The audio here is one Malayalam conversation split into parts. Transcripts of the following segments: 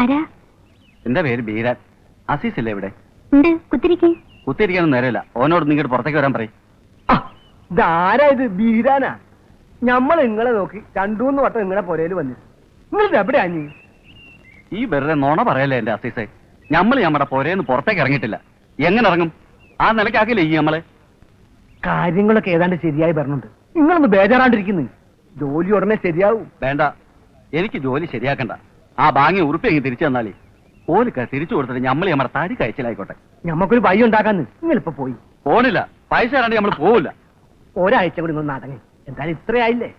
ആരാ? എന്റെ പേര് ബീരാൻ. അസീസ് ഇല്ലേ ഇവിടെ? ഉണ്ട്, കുത്തിരിക്കേ. കുത്തിരിക്കാനൊന്നും നേരമില്ല. ഓനോട് നിങ്ങോട്ട് പുറത്തേക്ക് വരാൻ പറയും. ഇതാരാ ഇത്? ബീരാനാ? ഞമ്മൾ നിങ്ങളെ നോക്കി 2-3 വട്ടം നിങ്ങളെ പൊരയിൽ വന്നു. നിങ്ങൾ എവിടെയാ നീ? ഈ വെറുതെ നോണ പറയല്ലേ എന്റെ അസീസെ. നമ്മുടെ പൊരേന്ന് പുറത്തേക്ക് ഇറങ്ങിയിട്ടില്ല. എങ്ങനെ ഇറങ്ങും? ആ നിലക്കാക്കില്ലേ ഈ നമ്മളെ? കാര്യങ്ങളൊക്കെ ഏതാണ്ട് ശരിയായി പറഞ്ഞുണ്ട്. നിങ്ങളൊന്ന് ബേജാറാണ്ടിരിക്കുന്നു. ജോലി ഉടനെ ശരിയാവും. വേണ്ട, എനിക്ക് ജോലി ശരിയാക്കണ്ട. ആ ബാങ്ങി ഉറുപ്പിയെങ്കിൽ തിരിച്ചു തന്നാലേ ഓലിക്ക തിരിച്ചു കൊടുത്തിട്ട് നമ്മുടെ താടി കഴിച്ചിലായിക്കോട്ടെ. ഞമ്മക്കൊരു വഴി ഉണ്ടാക്കാന്ന്. നിങ്ങളിപ്പോ പോയി പോണില്ല. പൈസ തരാണ്ട് നമ്മൾ പോവില്ല. ഒരാഴ്ച കൂടി ഒന്ന് നടങ്ങി. എന്തായാലും ഇത്രയായില്ലേ?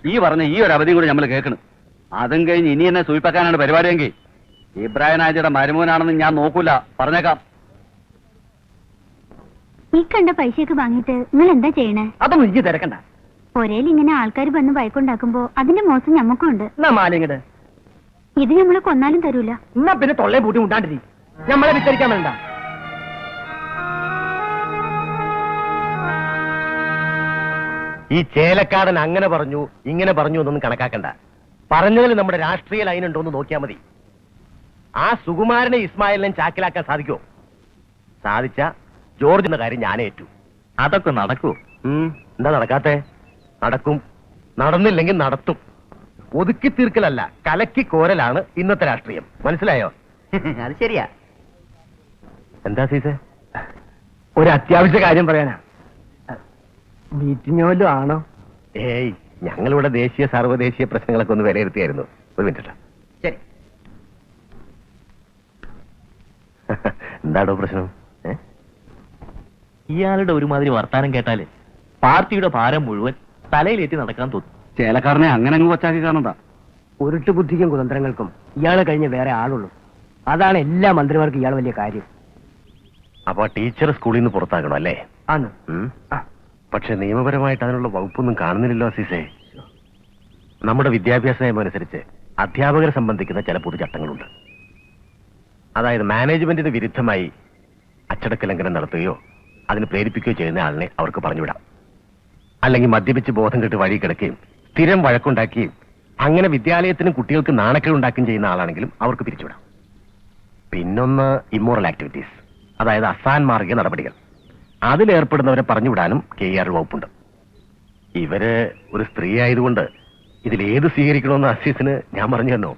ഈ പറഞ്ഞ ഈ ഒരു അവധിയും കൂടി നമ്മൾ കേൾക്കണം. അതും കഴിഞ്ഞ് ഇനി എന്നെ സൂയിപ്പാക്കാനാണ് പരിപാടിയെങ്കിൽ ഇബ്രാഹിം നാജിയുടെ മരുമോനാണെന്ന് ഞാൻ നോക്കൂല, പറഞ്ഞേക്കാം. ഈ കണ്ട പൈസയൊക്കെ വാങ്ങിയിട്ട് നിങ്ങൾ എന്താ ചെയ്യണേ? അതൊന്നും ഇജ്ജ് തിരക്കണ്ട. ഒരേൽ ഇങ്ങനെ ആൾക്കാർ വന്ന് വഴക്കുണ്ടാക്കുമ്പോ അതിന്റെ മോശം ഞമ്മക്കും ഉണ്ട്. എന്നാ മാലിങ്ങട് ഇത് നമ്മളെ കൊന്നാലും തരൂല. എന്നാ പിന്നെ തൊള്ളയെ പൂട്ടി മുണ്ടാണ്ടിരി. ഞമ്മളെ വിസ്തരിക്കാൻ വേണ്ട. ഈ ചേലക്കാടൻ അങ്ങനെ പറഞ്ഞു ഇങ്ങനെ പറഞ്ഞു എന്നൊന്നും കണക്കാക്കണ്ട. പറഞ്ഞതിൽ നമ്മുടെ രാഷ്ട്രീയ ലൈൻ ഉണ്ടോ എന്ന് നോക്കിയാൽ മതി. ആ സുകുമാരനെ ഇസ്മായിലിനെ ചാക്കിലാക്കാൻ സാധിക്കുമോ? സാധിച്ച ജോർജ് എന്ന കാര്യം ഞാൻ ഏറ്റു. അതൊക്കെ നടക്കൂ. എന്താ നടക്കാത്തെ? നടക്കും. നടന്നില്ലെങ്കിൽ നടത്തും. ഒതുക്കി തീർക്കലല്ല, കലക്കി കോരലാണ് ഇന്നത്തെ രാഷ്ട്രീയം. മനസ്സിലായോ? അത് ശരിയാ. എന്താ സീസേ? ഒരു അത്യാവശ്യ കാര്യം പറയാനാ. മീറ്റിംഗ് വല്ലതും ആണോ? ഏയ്, ഞങ്ങളിവിടെ ദേശീയ സർവ്വദേശീയ പ്രശ്നങ്ങളൊക്കെ ഒന്ന് വിലയിരുത്തിയായിരുന്നു. ഒരു മിനിറ്റ്. ശരി. എന്താണോ പ്രശ്നം? ഇയാളുടെ ഒരുമാതിരി വർത്താനം കേട്ടാല് പാർട്ടിയുടെ ഭാരം മുഴുവൻ തലയിലേറ്റി നടക്കാൻ തോന്നും. ചേലക്കാരനെ അങ്ങനെ അങ്ങ് വച്ചാക്കി കാണണ്ട. ഉരുട്ട് ബുദ്ധിക്കും കുതന്ത്രങ്ങൾക്കും ഇയാളെ കഴിഞ്ഞ് വേറെ ആളുള്ളൂ. അതാണ് എല്ലാ മന്ത്രിമാർക്കും ഇയാൾ വലിയ കാര്യം. അപ്പൊ ടീച്ചർ സ്കൂളിൽ നിന്ന് പുറത്താക്കണോ അല്ലേ? ആണ്. പക്ഷെ നിയമപരമായിട്ട് അതിനുള്ള വകുപ്പൊന്നും കാണുന്നില്ലല്ലോ അസീസേ. നമ്മുടെ വിദ്യാഭ്യാസ നിയമം അനുസരിച്ച് അധ്യാപകരെ സംബന്ധിക്കുന്ന ചില പൊതുചട്ടങ്ങളുണ്ട്. അതായത് മാനേജ്മെന്റിന് വിരുദ്ധമായി അച്ചടക്ക ലംഘനം നടത്തുകയോ അതിന് പ്രേരിപ്പിക്കുകയോ ചെയ്യുന്ന ആളിനെ അവർക്ക് പറഞ്ഞുവിടാം. അല്ലെങ്കിൽ മദ്യപിച്ച് ബോധം കെട്ട് വഴി കിടക്കുകയും സ്ഥിരം വഴക്കുണ്ടാക്കുകയും അങ്ങനെ വിദ്യാലയത്തിനും കുട്ടികൾക്ക് നാണക്കേടുണ്ടാക്കുകയും ചെയ്യുന്ന ആളാണെങ്കിലും അവർക്ക് പിരിച്ചുവിടാം. പിന്നൊന്ന് ഇമ്മോറൽ ആക്ടിവിറ്റീസ്, അതായത് അസാൻമാർഗിക നടപടികൾ. അതിലേർപ്പെടുന്നവരെ പറഞ്ഞുവിടാനും KR വകുപ്പുണ്ട്. ഇവര് ഒരു സ്ത്രീ ആയതുകൊണ്ട് ഇതിലേത് സ്വീകരിക്കണമെന്ന് അസീസിന് ഞാൻ പറഞ്ഞു തന്നോ?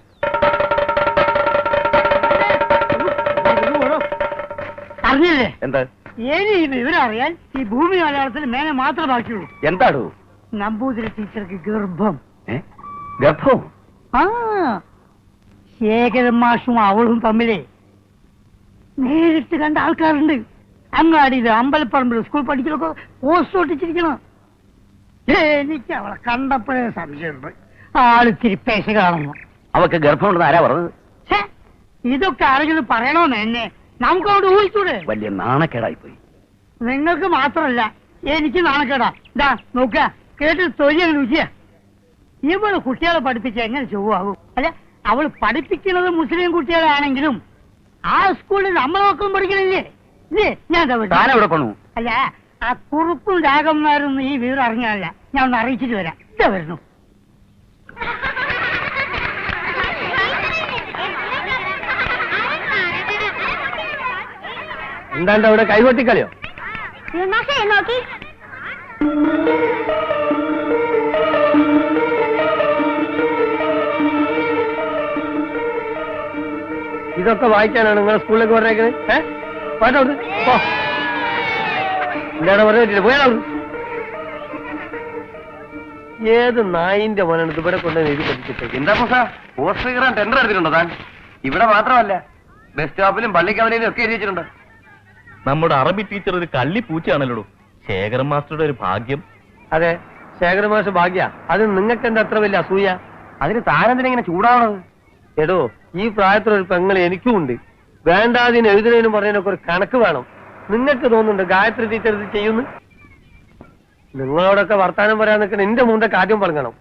എന്താ വിവരറിയാൻ ഈ ഭൂമി മലയാളത്തിൽ മേനെ മാത്രമേ ബാക്കിയുള്ളൂ. എന്താടോ? നമ്പൂതിരി ടീച്ചർക്ക് ഗർഭം. ഗർഭം? ആ, ശേഖരൻ മാഷും അവളും തമ്മിലേ നേരിട്ട് കണ്ട ആൾക്കാരുണ്ട്. അങ്ങാടിയിൽ അമ്പലപ്പറമ്പിൽ സ്കൂൾ പഠിക്കലൊക്കെ പോസ്റ്റ് ഒട്ടിച്ചിരിക്കണം. എനിക്ക് അവളെ കണ്ടപ്പോഴേ സംശയമുണ്ട്. ആളിത്തിരി പേശ കാണുന്നു. അവക്ക് ഗർഭമുണ്ടെന്ന് ആരാ പറഞ്ഞത്? ഇതൊക്കെ ആരെങ്കിലും പറയണോന്ന് എന്നെ നമുക്ക് അവിടെ ഊഹിച്ചൂടെ? വലിയ നാണക്കേടായിപ്പോയി. നിങ്ങൾക്ക് മാത്രമല്ല എനിക്ക് നാണക്കേടാ. ഇതാ നോക്ക, കേട്ട് തൊഴിൽ രുചിയ. ഇവള് കുട്ടികളെ പഠിപ്പിച്ച എങ്ങനെ ചൊവ്വാകും? അല്ല, അവൾ പഠിപ്പിക്കുന്നത് മുസ്ലിം കുട്ടികളാണെങ്കിലും ആ സ്കൂളിൽ നമ്മളെ മക്കളും പഠിക്കണില്ലേ? ഇല്ലേ? ഞാൻ അല്ല, ആ കുറുപ്പും രാഗന്മാരൊന്നും ഈ വീട് അറിഞ്ഞാലല്ല. ഞാൻ ഒന്ന് അറിയിച്ചിട്ട് വരാം. ഇതാ വരുന്നു. എന്താണ്ട് അവിടെ കൈകൊട്ടിക്കളിയോ? നോക്കി ഇതൊക്കെ വായിക്കാനാണ് നിങ്ങൾ സ്കൂളിലേക്ക് പറഞ്ഞേക്കുന്നത്? പാട്ടോ എന്താണ് പറഞ്ഞിട്ടില്ല? പോയാലോ. ഏത് നായിന്റെ മോനാണ് ഇവിടെ കൊണ്ടുവന്ന് എഴുതി പഠിച്ചിട്ട്? എന്താ പോസ്റ്റർ കീറാൻ ടെൻഡർ എടുത്തിട്ടുണ്ടോ താൻ? ഇവിടെ മാത്രമല്ല, ബസ് സ്റ്റോപ്പിലും പള്ളിക്കവലയിലും ഒക്കെ എഴുതിയിട്ടുണ്ട്. നമ്മുടെ അറബി ടീച്ചർ ഒരു കള്ളി പൂച്ചയാണല്ലോ. ശേഖരൻ മാസ്റ്ററുടെ ഒരു ഭാഗ്യം. അതെ, ശേഖര മാഷ ഭാഗ്യ. അത് നിങ്ങൾക്ക് എന്താ അത്ര വലിയ അസൂയ? അതിന് താനെന്തിനാ ഇങ്ങനെ ചൂടാവണത്? എടോ, ഈ പ്രായത്തിലൊരു പെങ്ങൾ എനിക്കും ഉണ്ട്. വേണ്ടാതിന് എഴുതുന്നതിനും പറയുന്നതിനൊക്കെ ഒരു കണക്ക് വേണം. നിങ്ങൾക്ക് തോന്നുന്നുണ്ട് ഗായത്രി ടീച്ചർ ഇത് ചെയ്യുന്നു? നിങ്ങളോടൊക്കെ വർത്താനം പറയാൻ നിൽക്കുന്ന എന്റെ മുമ്പൊക്കെ ആദ്യം പറഞ്ഞണം.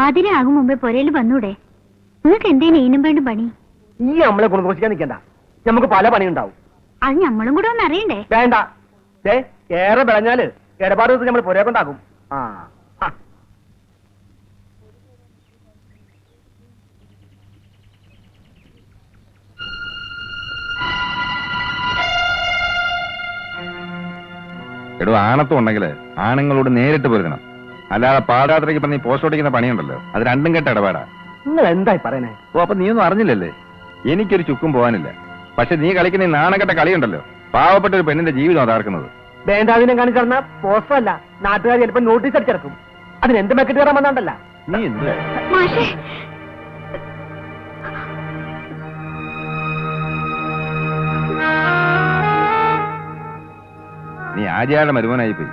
പാതിര ആകും മുമ്പേ പുരയിൽ വന്നൂടെ? നിങ്ങൾക്ക് എന്തേലും ഈനും വേണ്ടും പണി? ഈ നമ്മളെ കുണുകുറിക്കാൻ നിൽക്കണ്ട, നമുക്ക് പല പണിയുണ്ടാവും. അത് നമ്മളും കൂടെ ഒന്ന് അറിയണ്ടേ? വേണ്ട, ഏറെ വിളഞ്ഞാല് ഇടപാട് ദിവസം നമ്മൾ പുരയെ കൊണ്ടാക്കും. ആ എടോ, ആണത്വം ഉണ്ടെങ്കിൽ ആണുങ്ങളോട് നേരിട്ട് പൊരുതണം. അല്ലാതെ പാദയാത്രയ്ക്ക് പറഞ്ഞ് പോസ്റ്റ് ഓടിക്കുന്ന പണിയുണ്ടല്ലോ, അത് രണ്ടും കെട്ട ഇടപാടാ. നിങ്ങൾ എന്തായി പറയണേ? ഓ, അപ്പൊ നീ ഒന്നും അറിഞ്ഞില്ലല്ലേ? എനിക്കൊരു ചുക്കും പോകാനില്ല. പക്ഷെ നീ കളിക്കുന്ന ഈ നാണക്കെട്ട കളിയുണ്ടല്ലോ, പാവപ്പെട്ട ഒരു പെണ്ണിന്റെ ജീവിതം അതാർക്കുന്നത്. വേണ്ടാതിനെ കാണിച്ചിറന്ന പോസ്റ്റർ അല്ല, നാട്ടുകാർ ചിലപ്പോ നോട്ടീസ് അടിച്ചിറക്കും. അതിന് എന്ത് മെക്കറ്റ് കയറാൻ വന്നാണ്ടല്ല. നീ എന്ത് മാഷേ, നീ ആചാരുടെ മരുമോനായി പോയി.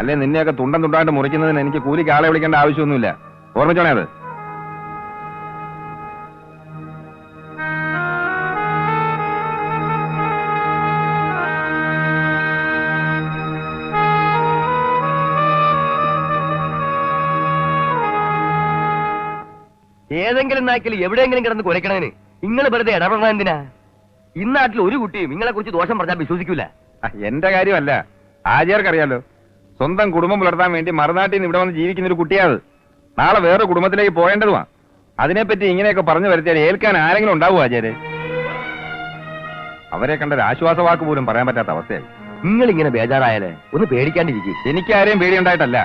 അല്ലെ നിന്നെയൊക്കെ തുണ്ടം തുണ്ടായിട്ട് മുറിക്കുന്നതിന് എനിക്ക് കൂലിക്ക് ആളെ വിളിക്കേണ്ട ആവശ്യമൊന്നുമില്ല. ഓർമ്മിച്ചോണേ അത്. ഏതെങ്കിലും നാക്കിൽ എവിടെയെങ്കിലും കിടന്ന് കുരക്കണേന് നിങ്ങൾ വെറുതെ ഇടപെടണ എന്തിനാ? ഇന്നാട്ടിൽ ഒരു കുട്ടിയും നിങ്ങളെ കുറിച്ച് ദോഷം പറഞ്ഞാൽ വിശ്വസിക്കൂല. എന്റെ കാര്യമല്ല, ആചാർക്കറിയാലോ. സ്വന്തം കുടുംബം പുലർത്താൻ വേണ്ടി മറുനാട്ടിൽ നിന്ന് ഇവിടെ വന്ന് ജീവിക്കുന്ന ഒരു കുട്ടിയാത്. നാളെ വേറെ കുടുംബത്തിലേക്ക് പോകേണ്ടതുമാ. അതിനെപ്പറ്റി ഇങ്ങനെയൊക്കെ പറഞ്ഞു വരുത്തിയാൽ ഏൽക്കാൻ ആരെങ്കിലും ഉണ്ടാവുമോ ആചാര്യ? അവരെ കണ്ട ഒരു ആശ്വാസവാക്ക് പോലും പറയാൻ പറ്റാത്ത അവസ്ഥയായി. നിങ്ങൾ ഇങ്ങനെ ബേജാറായാലേ ഒന്ന് പേടിക്കാണ്ടിരിക്കും. എനിക്കാരെയും പേടിയുണ്ടായിട്ടല്ല.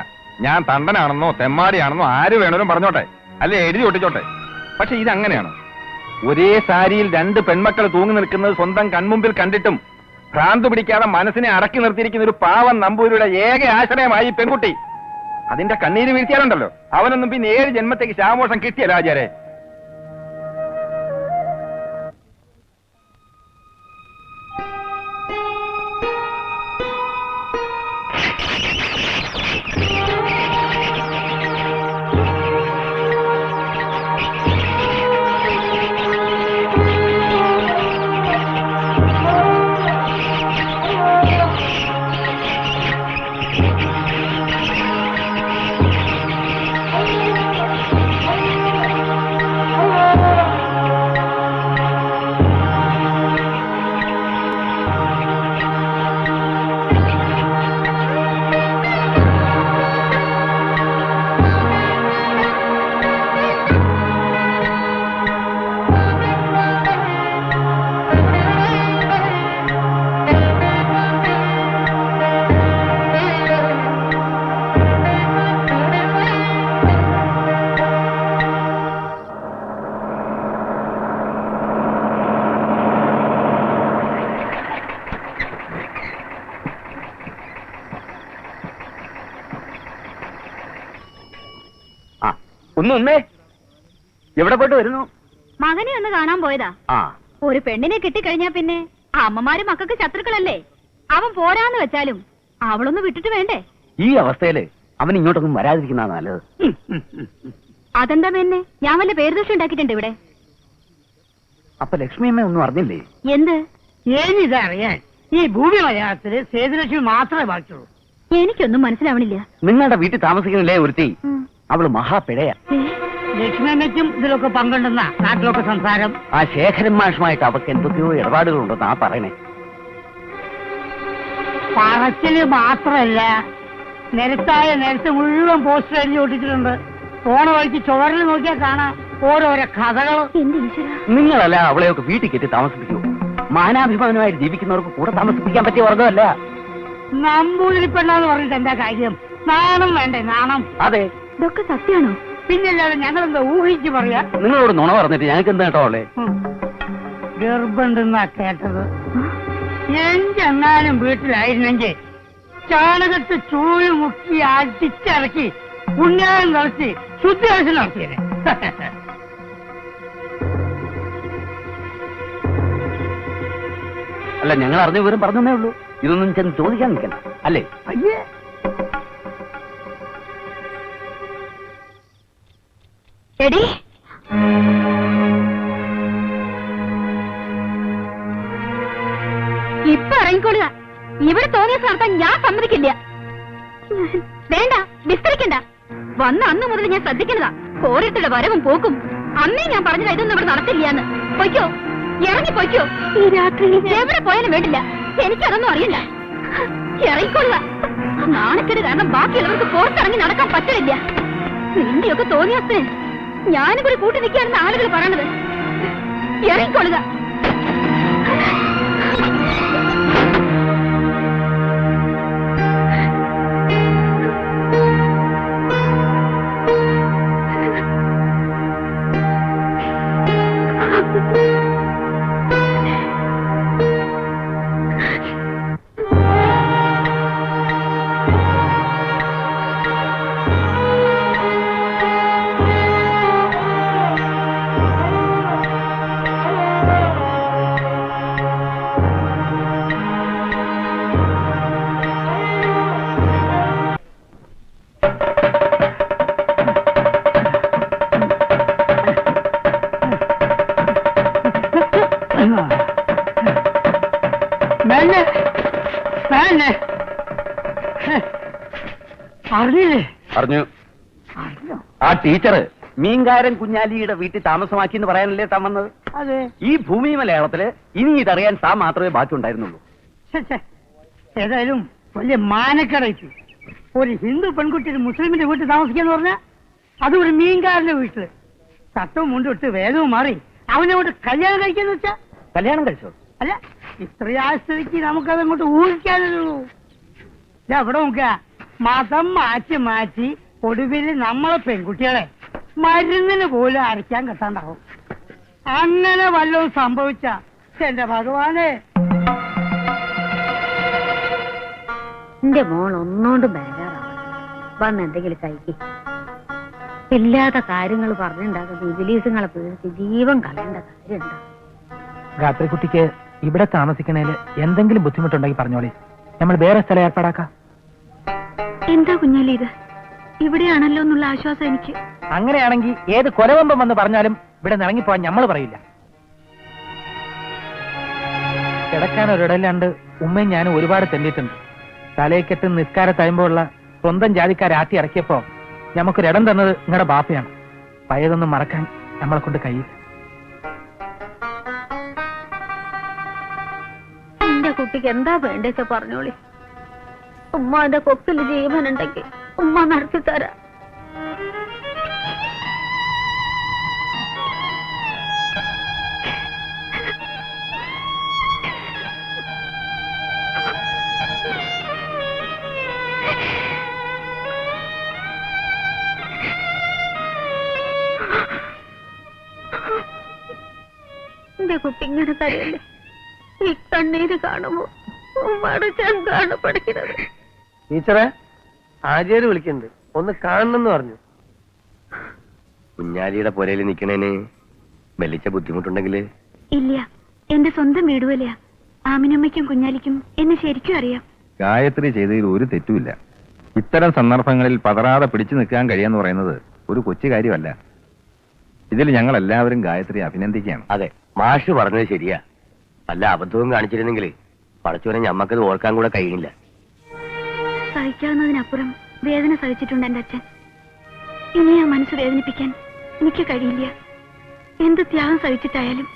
ഞാൻ തണ്ടനാണെന്നോ തെമ്മാടിയാണെന്നോ ആര് വേണേലും പറഞ്ഞോട്ടെ, അല്ലെ എഴുതി ഒട്ടിച്ചോട്ടെ. പക്ഷെ ഇതങ്ങനെയാണ്. ഒരേ സാരിയിൽ രണ്ട് പെൺമക്കൾ തൂങ്ങി നിൽക്കുന്നത് സ്വന്തം കൺമുമ്പിൽ കണ്ടിട്ടും ഭ്രാന്ത് പിടിക്കാതെ മനസ്സിനെ അടക്കി നിർത്തിയിരിക്കുന്ന ഒരു പാവം നമ്പൂരിയുടെ ഏക ആശ്രയമായി പെൺകുട്ടി. അതിന്റെ കണ്ണീര് വീഴ്ത്തിയാലുണ്ടല്ലോ, അവനൊന്നും പിന്നെ 7 ജന്മത്തേക്ക് ശാമോഷം കിട്ടിയല്ലോ ആചാരെ. ഒന്നേ എവിടെ പോയിട്ട് വരുന്നു? മകനെ ഒന്ന് കാണാൻ പോയതാ. ആ, ഒരു പെണ്ണിനെ കിട്ടിക്കഴിഞ്ഞാ പിന്നെ അമ്മമാര് മക്കൾക്ക് ശത്രുക്കളല്ലേ? അവൻ പോരാന്ന് വെച്ചാലും അവളൊന്ന് വിട്ടിട്ട് വേണ്ടേ? ഈ അവസ്ഥയില് അവൻ ഇങ്ങോട്ടൊന്നും വരാതിരിക്കുന്ന നല്ലത്. അതെന്താ എന്നെ? ഞാൻ വല്ല പേരുദോഷം ഉണ്ടാക്കിയിട്ടുണ്ട് ഇവിടെ? അപ്പൊ ലക്ഷ്മിയമ്മ ഒന്നും അറിഞ്ഞില്ലേ? എന്ത്? ഏനിതറിയാൻ ഈ ഭൂമി മലയാളത്തില് സേതുലക്ഷ്മി മാത്രമേ ബാക്കിയുള്ളൂ. എനിക്കൊന്നും മനസ്സിലാവണില്ല. നിങ്ങളുടെ വീട്ടിൽ താമസിക്കുന്നില്ലേ ഒരുത്തി? അവള് മഹാപിഴയാ. ലക്ഷ്മണയ്ക്കും ഇതിലൊക്കെ പങ്കുണ്ടെന്ന നാട്ടിലൊക്കെ സംസാരം. ആ ശേഖരൻ മാഷുമായിട്ട് അവർക്ക് എന്തൊക്കെയോ ഇടപാടുകളുണ്ടെന്നാ പറയണേ. പറച്ചില് മാത്രല്ല, നേരത്തെ മുഴുവൻ പോസ്റ്റർ എഴുതി ഒട്ടിച്ചിട്ടുണ്ട്. പോണ വഴിക്ക് ചുവരിൽ നോക്കിയാൽ കാണാം ഓരോരോ കഥകൾ. എന്റെ ഈശ്വര, നിങ്ങളല്ല അവളെയൊക്കെ വീട്ടിൽ കെട്ടി താമസിപ്പിക്കൂ. മാനാഭിമാനമായി ജീവിക്കുന്നവർക്ക് കൂടെ താമസിപ്പിക്കാൻ പറ്റിയ വർഗമല്ല. നമ്പൂതിരി പെണ്ണാന്ന് പറഞ്ഞിട്ട് എന്താ കാര്യം? നാണം വേണ്ടേ? നാണം. അതെ, ഇതൊക്കെ സത്യാണോ? പിന്നല്ലാതെ ഞങ്ങളെന്താ ഊഹിച്ച് പറയാ? നിങ്ങളോട് നുണ പറഞ്ഞിട്ട് ഞങ്ങൾക്ക് എന്താ കേട്ടോ അവളെ? ഗർഭുണ്ടെന്നാ കേട്ടത്. എങ്ങാനും വീട്ടിലായിരുന്നെങ്കിൽ ചാണകത്ത് ചൂഴി മുക്കി അടിച്ചിറക്കി പുണ്യായം നടത്തി ശുദ്ധിയാവശ്യം നടത്തിയേ. അല്ല, ഞങ്ങൾ അറിഞ്ഞ വിവരം പറഞ്ഞേ ഉള്ളൂ. ഇതൊന്നും ചെന്ന് ചോദിക്കാൻ നിൽക്കണം അല്ലേ? അയ്യേ, എടി, ഇപ്പൊ ഇറങ്ങിക്കൊള്ളുക. ഇവിടെ തോന്നിയ നടത്താൻ ഞാൻ സമ്മതിക്കില്ല. വേണ്ട, വിസ്തരിക്കണ്ട. വന്ന അന്ന് മുതൽ ഞാൻ ശ്രദ്ധിക്കുന്നതാ. ഓരോരുത്തരുടെ വരവും പോക്കും അന്നേ ഞാൻ പറഞ്ഞത് ഇതൊന്നും ഇവിടെ നടത്തില്ലാന്ന്. പൊയ്ക്കോ, ഇറങ്ങി പൊയ്ക്കോ. ഈ രാത്രി എവിടെ പോയാലും വേണ്ടില്ല, എനിക്കതൊന്നും അറിയില്ല. ഇറങ്ങിക്കൊള്ളുക. നാണക്കേട് കാരണം ബാക്കിയുള്ളവർക്ക് പുറത്തിറങ്ങി നടക്കാൻ പറ്റില്ല. നിന്റെയൊക്കെ തോന്നിയത്തിന് ഞാനും കൂടി കൂട്ടി നിൽക്കാണെന്ന് ആളുകൾ പറയണത്. ഇറങ്ങിക്കൊള്ളുക. അറിഞ്ഞില്ലേ? പറഞ്ഞു. ആ ടീച്ചറ് മീൻകാരൻ കുഞ്ഞാലിയുടെ വീട്ടിൽ താമസമാക്കി എന്ന് പറയാനല്ലേ താൻ വന്നത്? അതെ. ഈ ഭൂമി മലയാളത്തില് ഇനി ഇതറിയാൻ താൻ മാത്രമേ ബാക്കി ഉണ്ടായിരുന്നുള്ളൂ. ഏതായാലും വലിയ മാനക്കടയ്ക്ക് ഒരു ഹിന്ദു പെൺകുട്ടി ഒരു മുസ്ലിമിന്റെ വീട്ടിൽ താമസിക്കാന്ന് പറഞ്ഞാൽ അത് ഒരു മീൻകാരന്റെ വീട്ടില് തട്ടവും മുണ്ടിട്ട് വേദവും മാറി അവനെ കൊണ്ട് കല്യാണം കഴിക്കാന്ന് വെച്ചാ കല്യാണം കഴിച്ചോ? അല്ല, ഇത്രയാസ്ഥിതിക്ക് നമുക്കത് അങ്ങോട്ട് ഊഹിക്കാനുള്ളൂ. അവിടെ നോക്കുക, മതം മാറ്റി മാറ്റി ഒടുവിൽ നമ്മളെ പെൺകുട്ടികളെ മരുന്നിന് പോലും അരയ്ക്കാൻ കിട്ടാണ്ടാവും. അങ്ങനെ വല്ലതും സംഭവിച്ച എന്റെ ഭഗവാനെ. എന്റെ മോൾ ഒന്നോണ്ട് ബേജാറാണ്. വന്ന് എന്തെങ്കിലും കഴിക്ക്. ഇല്ലാത്ത കാര്യങ്ങൾ പറഞ്ഞുണ്ടാക്കുന്ന ഇബിലീസുകളെ പേടിച്ച് ജീവൻ കളയേണ്ട കാര്യമുണ്ടോ? ഗാത്രിക്കുട്ടിക്ക് ഇവിടെ താമസിക്കണേല് എന്തെങ്കിലും ബുദ്ധിമുട്ടുണ്ടെങ്കിൽ പറഞ്ഞോളി, നമ്മൾ വേറെ സ്ഥലം ഏർപ്പാടാക്കാം. എന്താ കുഞ്ഞാലി ഇത്? ഇവിടെയാണല്ലോ എന്നുള്ള ആശ്വാസം എനിക്ക്. അങ്ങനെയാണെങ്കിൽ ഏത് കൊലവമ്പം വന്ന് പറഞ്ഞാലും ഇവിടെ ഇറങ്ങിപ്പോവാൻ നമ്മൾ പറയില്ല. കിടക്കാൻ ഒരിടല്ലാണ്ട് ഉമ്മയും ഞാനും ഒരുപാട് തെണ്ടിയിട്ടുണ്ട്. തലയെക്കെട്ട് നിസ്കാര തയമ്പുള്ള സ്വന്തം ജാതിക്കാരെ ആട്ടി ഇറക്കിയപ്പോ നമുക്കൊരിടം തന്നത് നിങ്ങളുടെ ബാപ്പയാണ്. പഴയതൊന്നും മറക്കാൻ നമ്മളെ കൊണ്ട് കഴിയില്ല. എന്റെ കുട്ടിക്ക് എന്താ വേണ്ടേച്ച പറഞ്ഞോളി. ഉമ്മാന്റെ കൊക്കില് ജീവനുണ്ടെങ്കിൽ ഉമ്മ നടത്തി തരാം. എന്റെ കുട്ടി ഇങ്ങനെ തരയല്ലേ? ഈ കണ്ണീര് കാണുമ്പോ ഉമ്മയുടെ ചെന്താണ് പഠിക്കുന്നത്. ടീച്ചറെ, ആചാര്യ വിളിക്കുന്നുണ്ട്, ഒന്ന് കാണണമെന്ന് പറഞ്ഞു. കുഞ്ഞാലിയുടെ പുരയിൽ നിൽക്കണേന് വലിച്ച ബുദ്ധിമുട്ടുണ്ടെങ്കിൽ ഇല്ല, എന്റെ സ്വന്തം വീടുപോലെയാ. ആമിനമ്മയ്ക്കും കുഞ്ഞാലിക്കും എന്നെ ശരിക്കും അറിയാം. ഗായത്രി ചെയ്തതിൽ ഒരു തെറ്റുമില്ല. ഇത്തരം സന്ദർഭങ്ങളിൽ പതറാതെ പിടിച്ചു നിൽക്കാൻ കഴിയാന്ന് പറയുന്നത് ഒരു കൊച്ചു കാര്യമല്ല. ഇതിൽ ഞങ്ങൾ എല്ലാവരും ഗായത്രി അഭിനന്ദിക്കുകയാണ്. അതെ, മാഷ് പറഞ്ഞത് ശരിയാ. വല്ല അബദ്ധവും കാണിച്ചിരുന്നെങ്കിൽ പടച്ചോനെ ഞമ്മക്കത് ഓർക്കാൻ കൂടെ കഴിയില്ല. സഹിക്കാവുന്നതിനപ്പുറം വേദന സഹിച്ചിട്ടുണ്ട് എന്റെ അച്ഛൻ. ഇനി ആ മനസ്സ് വേദനിപ്പിക്കാൻ എനിക്ക് കഴിയില്ല. എന്ത് ത്യാഗം സഹിച്ചിട്ടായാലും.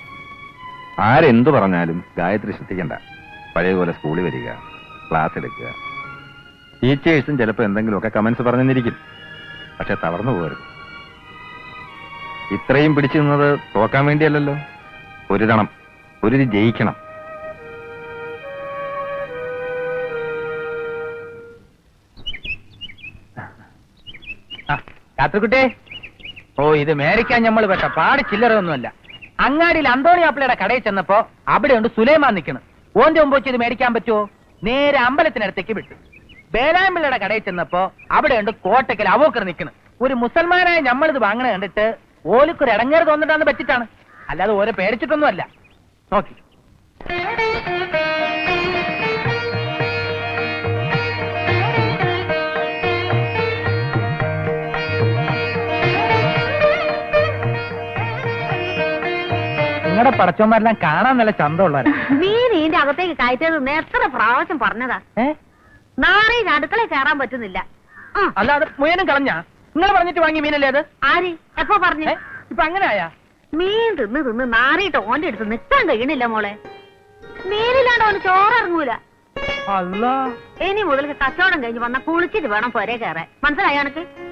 ആരെന്തു പറഞ്ഞാലും ഗായത്രി ശ്രദ്ധിക്കണ്ട. പഴയപോലെ സ്കൂളിൽ വരിക, ക്ലാസ് എടുക്കുക. ടീച്ചേഴ്സും ചിലപ്പോൾ എന്തെങ്കിലുമൊക്കെ കമന്റ്സ് പറഞ്ഞിരിക്കും. പക്ഷെ തളർന്നു പോകരുത്. ഇത്രയും പിടിച്ചു നിന്നത് തോക്കാൻ വേണ്ടിയല്ലല്ലോ. പൊരുതണം, പൊരുതി ജയിക്കണം. ഗാത്രിക്കുട്ടി, ഓ ഇത് മേടിക്കാൻ നമ്മൾ പെട്ട പാട് ചില്ലറൊന്നുമല്ല. അങ്ങാടിയിൽ അന്തോണി ആപ്പിളയുടെ കടയിൽ ചെന്നപ്പോ അവിടെ ഉണ്ട് സുലൈമാൻ നിൽക്കണം. ഓന്റെ മുമ്പ് വെച്ച് ഇത് മേടിക്കാൻ പറ്റുമോ? നേരെ അമ്പലത്തിനടുത്തേക്ക് വിട്ടു. ബേലാമ്പിള്ളയുടെ കടയിൽ ചെന്നപ്പോ അവിടെ ഉണ്ട് കോട്ടയ്ക്കൽ അവോക്കർ നിൽക്കണം. ഒരു മുസൽമാനായ നമ്മളിത് വാങ്ങണ കണ്ടിട്ട് ഓലിക്കൊരു ഇടങ്ങേറ് തോന്നിട്ടാന്ന് പറ്റിട്ടാണ്, അല്ലാതെ ഓരോ പേടിച്ചിട്ടൊന്നുമല്ല. നോക്കി നിങ്ങളുടെ പടച്ചോന്മാരെല്ലാം കാണാൻ നല്ല ചന്തമുള്ളവരാ. നീ നീന്റെ അകത്തേക്ക് കയറ്റത് എത്ര പ്രാവശ്യം പറഞ്ഞതാ. നാളെ അടുക്കളയിൽ കയറാൻ പറ്റുന്നില്ല. അല്ലാതെ മുയനും കളഞ്ഞ നിങ്ങൾ പറഞ്ഞിട്ട് വാങ്ങിയ മീനല്ലേ അത്? ആര് എപ്പോ പറഞ്ഞു? ഇപ്പൊ അങ്ങനെ ആയാ? മീൻ തിന്ന് നാറിയിട്ട് ഓന്റെ അടുത്ത് നിൽക്കാൻ കഴിയണില്ല മോളെ. മീനില്ലാണ്ട് അവന് ചോറിറങ്ങൂല. അല്ലാ, ഇനി മുതൽ കച്ചവടം കഴിഞ്ഞ് വന്ന കുളിച്ചിട്ട് വേണം പൊരേ കയറാൻ. മനസ്സിലായോ എനക്ക്?